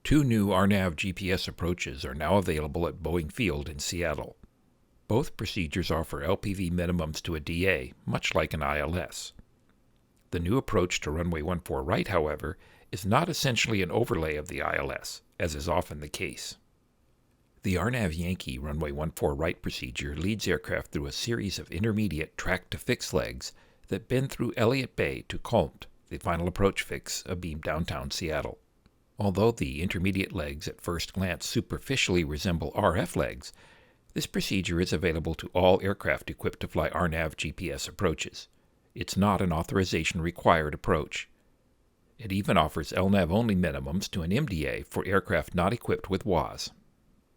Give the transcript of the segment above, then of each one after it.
Two new RNAV GPS approaches are now available at Boeing Field in Seattle. Both procedures offer LPV minimums to a DA, much like an ILS. The new approach to runway 14 right, however, is not essentially an overlay of the ILS, as is often the case. The RNAV Yankee runway 14 right procedure leads aircraft through a series of intermediate track-to-fix legs that bend through Elliott Bay to COLMT, the final approach fix, abeam downtown Seattle. Although the intermediate legs at first glance superficially resemble RF legs, this procedure is available to all aircraft equipped to fly RNAV GPS approaches. It's not an authorization required approach. It even offers LNAV-only minimums to an MDA for aircraft not equipped with WAAS.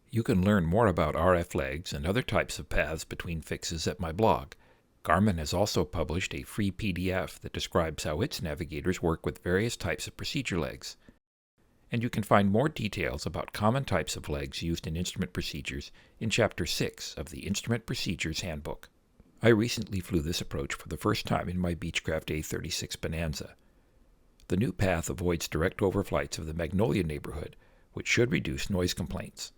You can learn more about RF legs and other types of paths between fixes at my blog. Garmin has also published a free PDF that describes how its navigators work with various types of procedure legs. And you can find more details about common types of legs used in instrument procedures in Chapter 6 of the Instrument Procedures Handbook. I recently flew this approach for the first time in my Beechcraft A36 Bonanza. The new path avoids direct overflights of the Magnolia neighborhood, which should reduce noise complaints.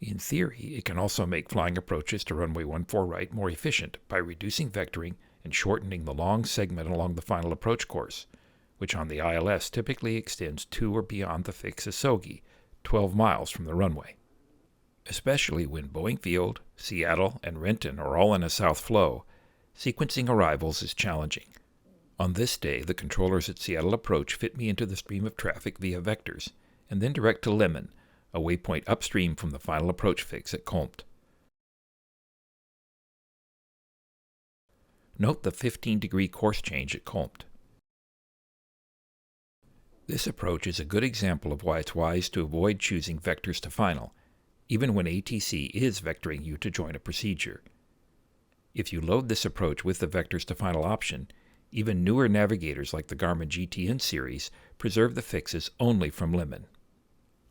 In theory, it can also make flying approaches to runway 14 right more efficient by reducing vectoring and shortening the long segment along the final approach course, which on the ILS typically extends to or beyond the fix Asogi, 12 miles from the runway. Especially when Boeing Field, Seattle, and Renton are all in a south flow, sequencing arrivals is challenging. On this day, the controllers at Seattle Approach fit me into the stream of traffic via vectors, and then direct to LEMNN, a waypoint upstream from the final approach fix at COLMT. Note the 15-degree course change at COLMT. This approach is a good example of why it's wise to avoid choosing vectors to final, even when ATC is vectoring you to join a procedure. If you load this approach with the vectors to final option, even newer navigators like the Garmin GTN series preserve the fixes only from LEMNN.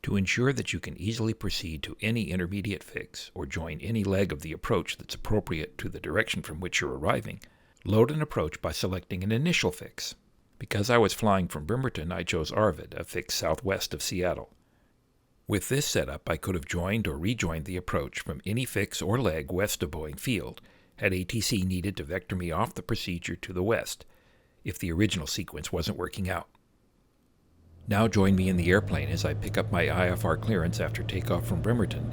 To ensure that you can easily proceed to any intermediate fix or join any leg of the approach that's appropriate to the direction from which you're arriving, load an approach by selecting an initial fix. Because I was flying from Bremerton, I chose Arvid, a fix southwest of Seattle. With this setup, I could have joined or rejoined the approach from any fix or leg west of Boeing Field, had ATC needed to vector me off the procedure to the west, if the original sequence wasn't working out. Now join me in the airplane as I pick up my IFR clearance after takeoff from Bremerton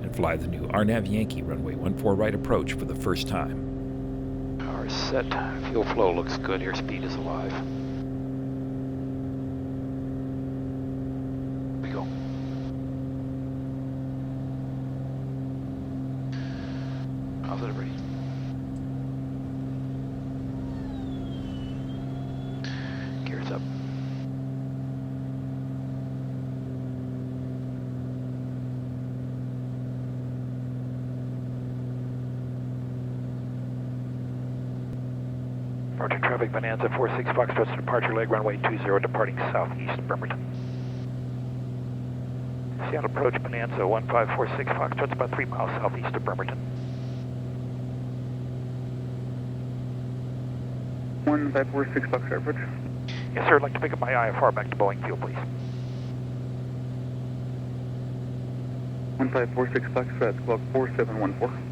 and fly the new RNAV Yankee runway 14 right approach for the first time. Power is set, fuel flow looks good, airspeed is alive. We go. Positive ready. Gears up. Departure traffic Bonanza 46 Foxtrot departure leg runway 20 departing southeast Bremerton. Seattle approach Bonanza 1546 Foxtrot about 3 miles southeast of Bremerton. 1546 Foxtrot approach. Yes sir, I'd like to pick up my IFR back to Boeing Field please. 1546 Foxtrot, squawk 4714.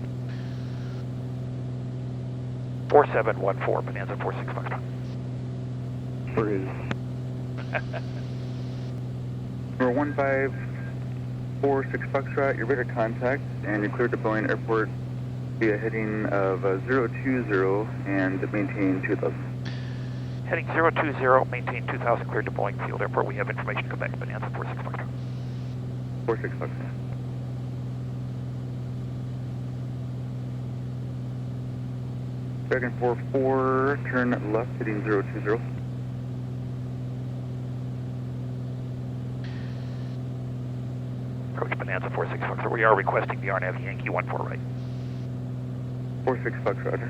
4714, Bonanza 46 Foxtrot. Breeze. Number 1546 Foxtrot, your radar contact, and you're cleared to Boeing Airport via heading of 020 and maintain 2000. Heading 020, maintain 2000, cleared to Boeing Field Airport. We have information to come back to Bonanza 46 Foxtrot. 46 Foxtrot. Dragon 44, turn left, heading 020. Approach Bonanza 46 Foxtrot. We are requesting the RNAV Yankee 14 right. 46 Foxtrot, roger.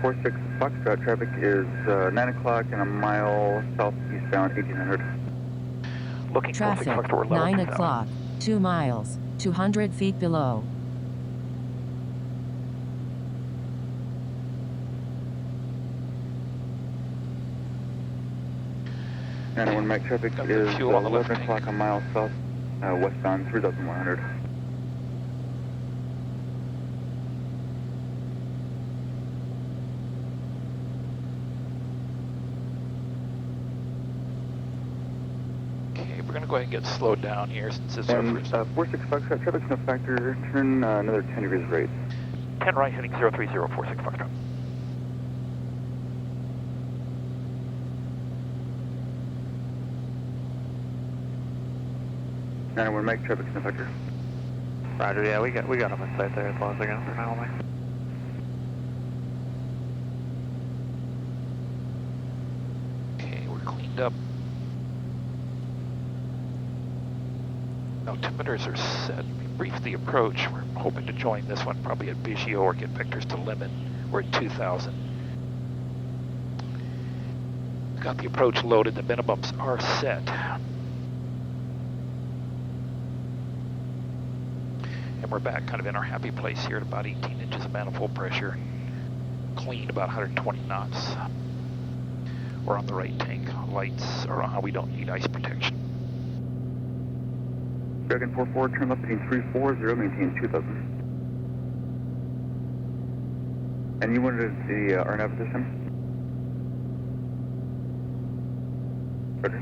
Four-six Foxtrot traffic is 9 o'clock and a mile southeastbound 1800. Looking Traffic, 46 Foxtrot, level 9 2000. o'clock, 2 miles, 200 feet below. And when Mike traffic Got the is fuel on the left 11 o'clock tank. a mile south, westbound 3100. Okay, we're going to go ahead and get slowed down here since it's our And first. 46 Foxtrot, traffic's no factor, turn another 10 degrees right. 10 right, heading 03046 Foxtrot. And when Mike traffic's no factor. Roger, yeah, we got them in sight there as long as they got them now. Okay, we're cleaned up. Altimeters are set. We briefed the approach. We're hoping to join this one probably at Biggio or get vectors to LEMNN. We're at 2000. Got the approach loaded. The minimums are set. And we're back kind of in our happy place here at about 18 inches of manifold pressure. Clean about 120 knots. We're on the right tank. Lights are on. We don't need ice protection. Dragon 44, turn left heading 340, maintain 2000. And you wanted the RNAV this time? Roger.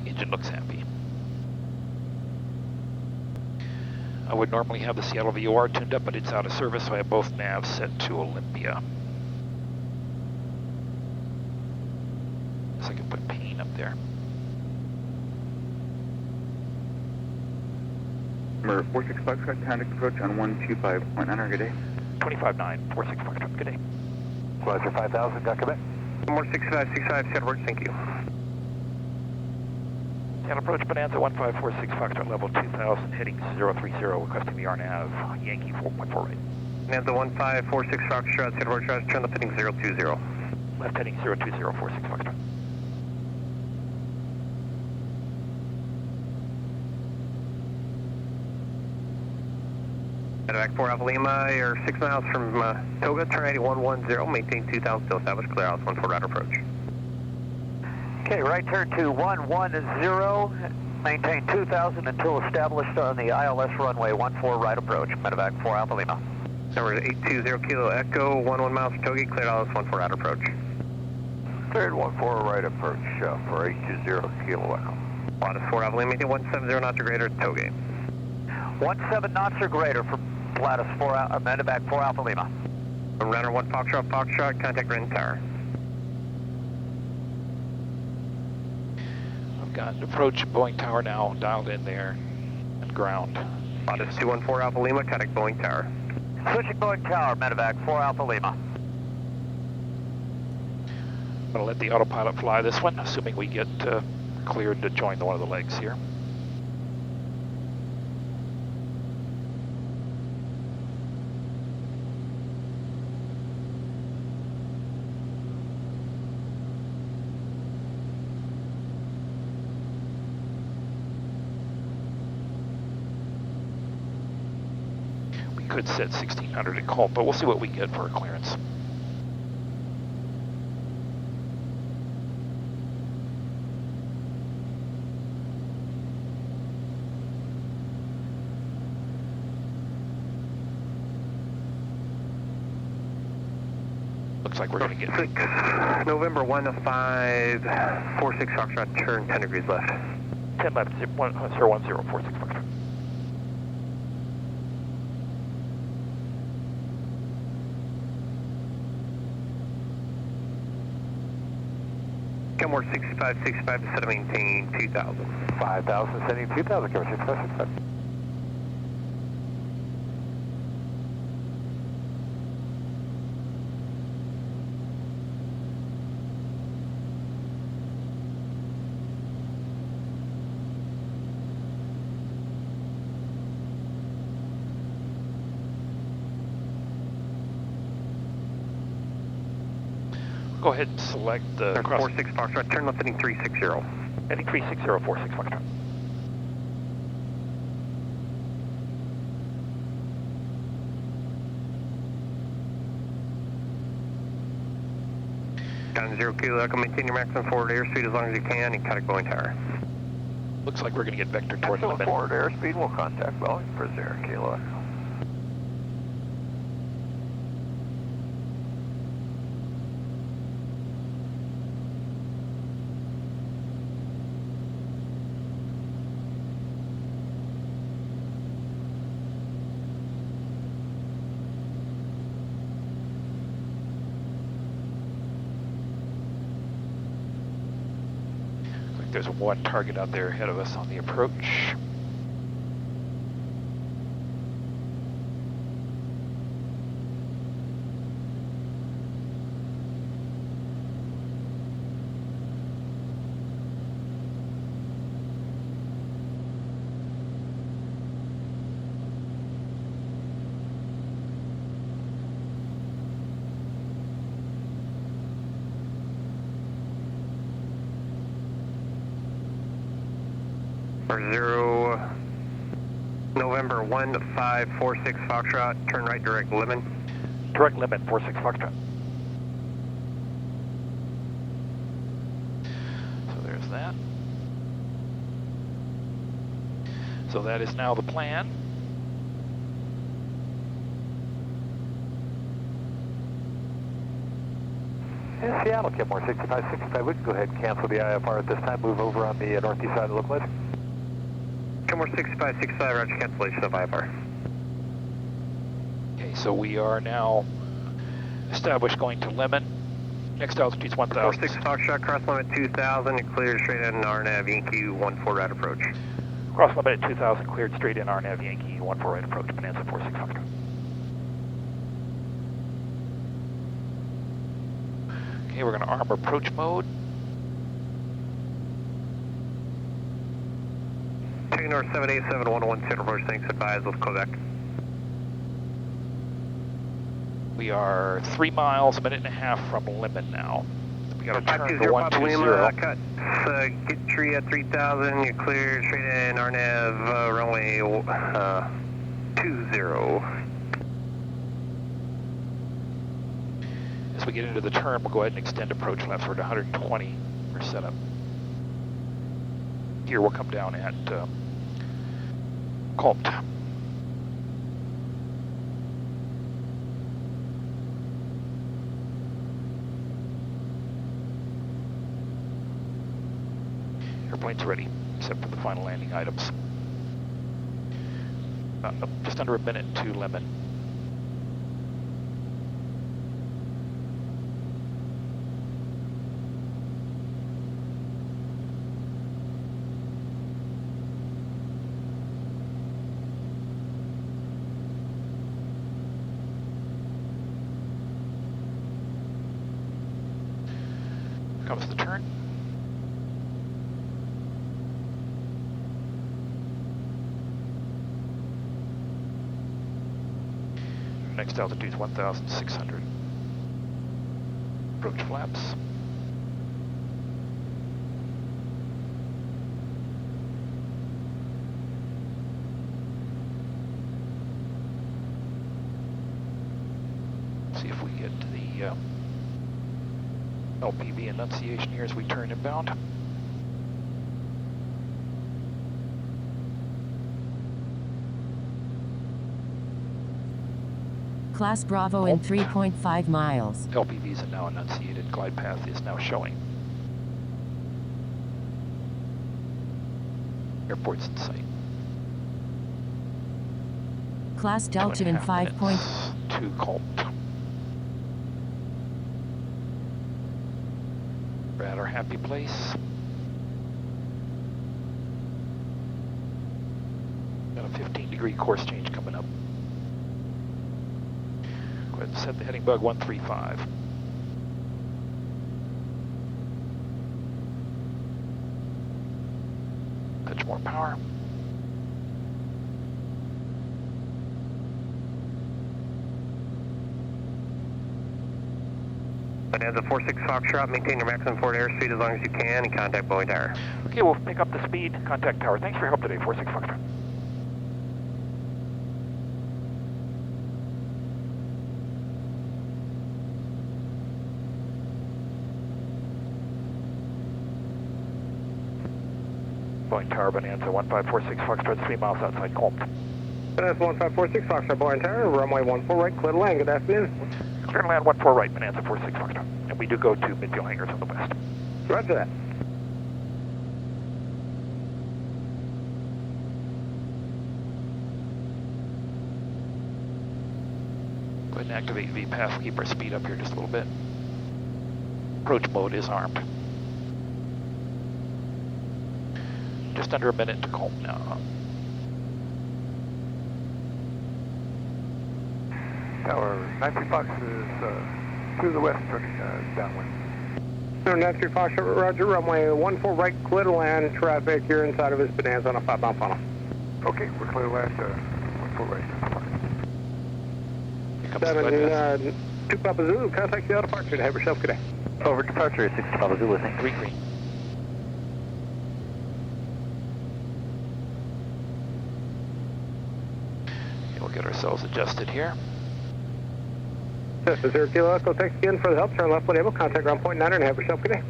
Engine looks happy. I would normally have the Seattle VOR tuned up, but it's out of service, so I have both navs set to Olympia. So I can put Payne up there. Number 46 Foxtrot, contact approach on 125.9, good day. 25-9, 46 Foxtrot, good day. Roger, 5000, got Quebec. More 6565, Seattle works, thank you. And approach Bonanza 1546 Foxtrot level 2000, heading 030, requesting the RNAV, Yankee 4.4 right. Bonanza 1546 Foxtrot, Seattle works, turn left heading 020. Left heading 02046 Foxtrot. Medevac 4 Alpha Lima, you're 6 miles from Toga, turn 8110, maintain 2000, still established, clear out 14 route approach. Okay, right turn to 110, maintain 2000 until established on the ILS runway 14 right approach, Medevac 4 Alpha Lima. Number 820 Kilo Echo, 11 miles from Toga, cleared ILS 14 route approach. Cleared 14 right approach for 820 Kilo Echo. Lotus 4 Alpha Lima, maintain 170 knots or greater, Toga. 17 knots or greater for Lattice 4, Medevac 4 Alpha Lima. Runner 1 Foxtrot, contact Renton Tower. I've got approach Boeing Tower now dialed in there and ground. Lotus 214 Alpha Lima, contact Boeing Tower. Switching Boeing Tower, Medevac 4 Alpha Lima. I'm going to let the autopilot fly this one, assuming we get cleared to join one of the legs here. Could set 1600 at COLMT, but we'll see what we get for a clearance. Looks like we're going to get 6, November 1546 Foxtrot, turn 10 degrees left. 10 left, 01046 Foxtrot. Kenmore 6565 to set to maintain 2000. 5000, sending 2000, Kenmore 6565. go ahead and select the cross. 46 Foxtrot, turn left heading 360. Heading 360, 46 Foxtrot. Down 0 kilo, Echo, maintain your maximum forward airspeed as long as you can and contact Boeing Tower. Looks like we're going to get vectored toward the limit. Forward airspeed, we'll contact Boeing for 0 kilo. There's one target out there ahead of us on the approach. For 0 November 1546 Foxtrot, turn right direct LEMNN. Direct limit, 46 Foxtrot. So there's that. So that is now the plan. In Seattle, Kenmore 6565, we can go ahead and cancel the IFR at this time, move over on the northeast side of the localizer. Kenmore 6565, roger, cancellation of IFR. Okay, so we are now established going to LEMNN. Next altitude's 1,000. 46 Foxtrot, cross limit 2000, and cleared straight in RNAV Yankee 14 right approach. Cross limit at 2,000, cleared straight in RNAV Yankee 14 right approach, Bonanza 46 Foxtrot. Okay, we're going to arm approach mode. Take north 787-101 approach, thanks, advised with Quebec. We are 3 miles, a minute and a half from LEMNN now. We got to turn to 120. 120. Cut, get tree at 3000, you're cleared straight in RNAV runway 20. As we get into the turn, we'll go ahead and extend approach left. We're at 120 for setup. Here we'll come down at COLMT. Airplane's ready, except for the final landing items. Just under a minute to LEMNN. Comes the turn. Next altitude is 1,600. Approach flaps. See if we get to the LPV enunciation here as we turn inbound. Class Bravo in 3.5 miles. LPVs are now enunciated. Glide path is now showing. Airport's in sight. Class Delta in 5 point. To COLMT. We're at our happy place. Got a 15-degree course change coming up. Go ahead and set the heading bug 135. Touch more power. Bonanza 46 Foxtrot, maintain your maximum forward airspeed as long as you can and contact Boeing Tower. Okay, we'll pick up the speed, contact tower. Thanks for your help today, 46 Foxtrot. Boeing Tower, Bonanza 1546 Foxtrot, 3 miles outside COLMT. Bonanza 1546 Foxtrot, Boeing Tower, runway 14 right, clear to land, good afternoon. Clear to land 14 right, Bonanza 46 Foxtrot. And we do go to midfield hangars on the west. Roger that. Go ahead and activate VPAS. We'll keep our speed up here just a little bit. Approach mode is armed. Just under a minute to COLMT now. Tower 93 Fox is to the west, turning downwind. 93 Fox, roger, runway 14 right, clear to land, traffic, you're inside of his Bonanza on a 5-mile funnel. Okay, we're clear to land, 14 right. Here comes the glide path. 2 Papa Zulu, contact the departure to have yourself good day. Over departure, 6 Papa Zulu, thank 3 green. Okay, we'll get ourselves adjusted here. This is 0 Kilo Echo, thanks again for the help. Turn left when able, contact ground point 9 and have yourself good day.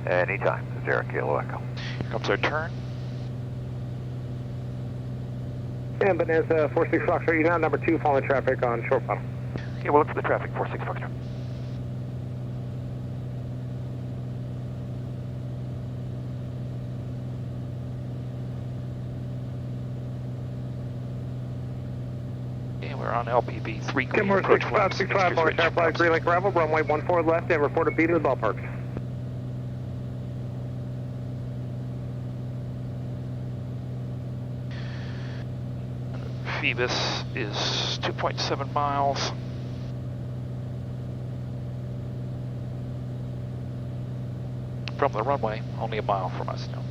Anytime, 0 Kilo Echo. Here comes our turn. And Bonanza 46 Fox, are you now number 2 following traffic on short funnel? Okay, we'll look for the traffic, 46 Foxtrot. Okay, we're on LPV 3 green. Timor Approach 6565, Boeing Tower, flight green link arrival, runway 14 left, and report a beat in the ballpark. Phoebus is 2.7 miles. From the runway, only a mile from us now.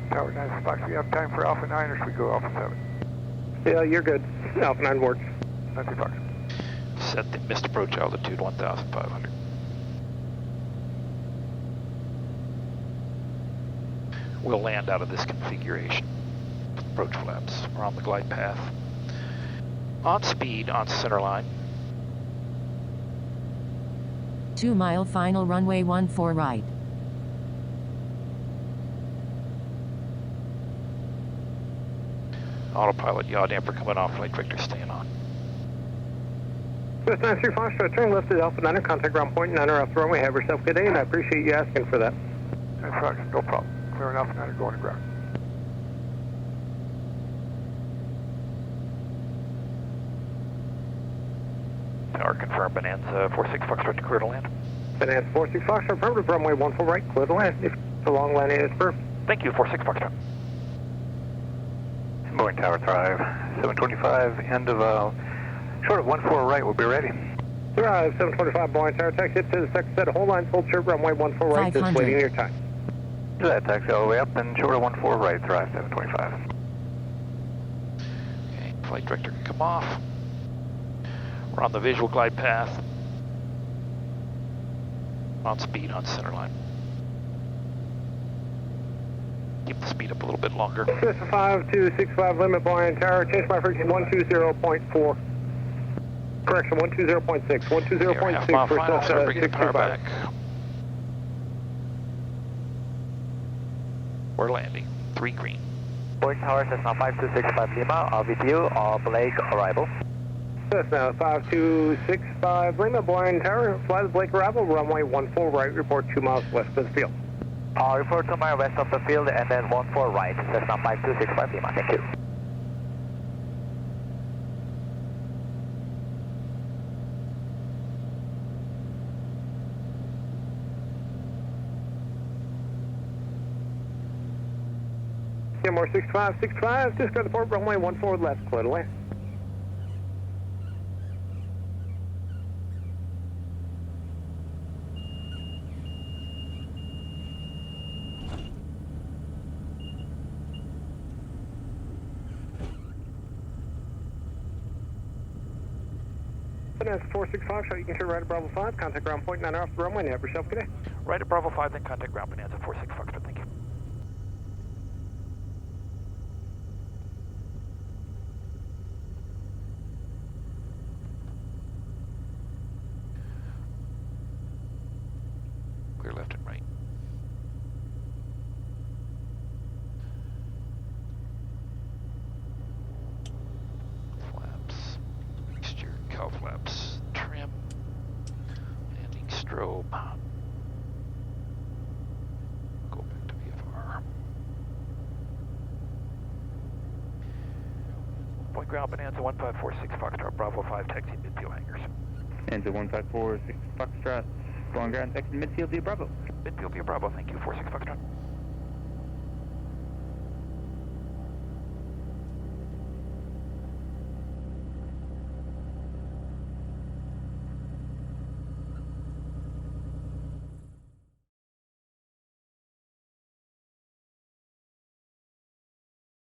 Tower 93 Fox, we have time for Alpha 9 or should we go Alpha 7? Yeah, you're good. Alpha 9 works. 93 Fox. Set the missed approach altitude 1,500. We'll land out of this configuration. Approach flaps. We're on the glide path. On speed, on center line. 2 mile final runway 14 right. Autopilot yaw damper coming off, flight director staying on. West 93 Foxtrot, turn left at Alpha 9, contact ground point 9 off the runway, have yourself good day, and I appreciate you asking for that. 93 Fox, no problem. Clearing Alpha 9 and going to ground. Tower confirmed, Bonanza 46 Foxtrot to clear to land. Bonanza 46 Foxtrot, affirmative, runway 14 right, clear to land. If the long landing is perfect. Thank you, 46 Foxtrot. Boeing Tower Thrive, 725, end of, short of 14 right, we'll be ready. Thrive, 725, Boeing Tower, taxi to the second set, hold line, full chirp, runway 14 right, just 500. waiting your time. Do that, taxi all the way up and short of 14 right, Thrive, 725. Okay, flight director can come off. We're on the visual glide path. On speed, on center line. Keep the speed up a little bit longer. 5265, limit Boeing Tower, change my frequency 120.4. Correction, 120.6. 120.6 Half mile for final, start bringing the power 625. back. We're landing, 3 green. Boeing Tower, Cessna 5265 Lima, RVPU, all Blake arrival. Cessna 5265 Lima, Boeing Tower, fly the Blake arrival, runway 14 right, report 2 miles west of the field. Report 2 miles west of the field and then 14 right, Cessna 5265 Lima, thank you. More 6565, discard the port, runway 14 left, clear to land. Bonanza 465, so you can turn right at Bravo 5, contact ground point 9 off the runway, and have yourself a good day. Right at Bravo 5, then contact ground Bonanza 46 Foxtrot, thank you. Clear left and right. Flaps, exterior cow flaps, trim, landing strobe. Go back to VFR. Point ground Bonanza 1546 Foxtrot, Bravo 5, taxi midfield hangars. Bonanza 1546 Foxtrot, going ground, taxi midfield via Bravo. Midfield via Bravo, thank you, 46 Foxtrot.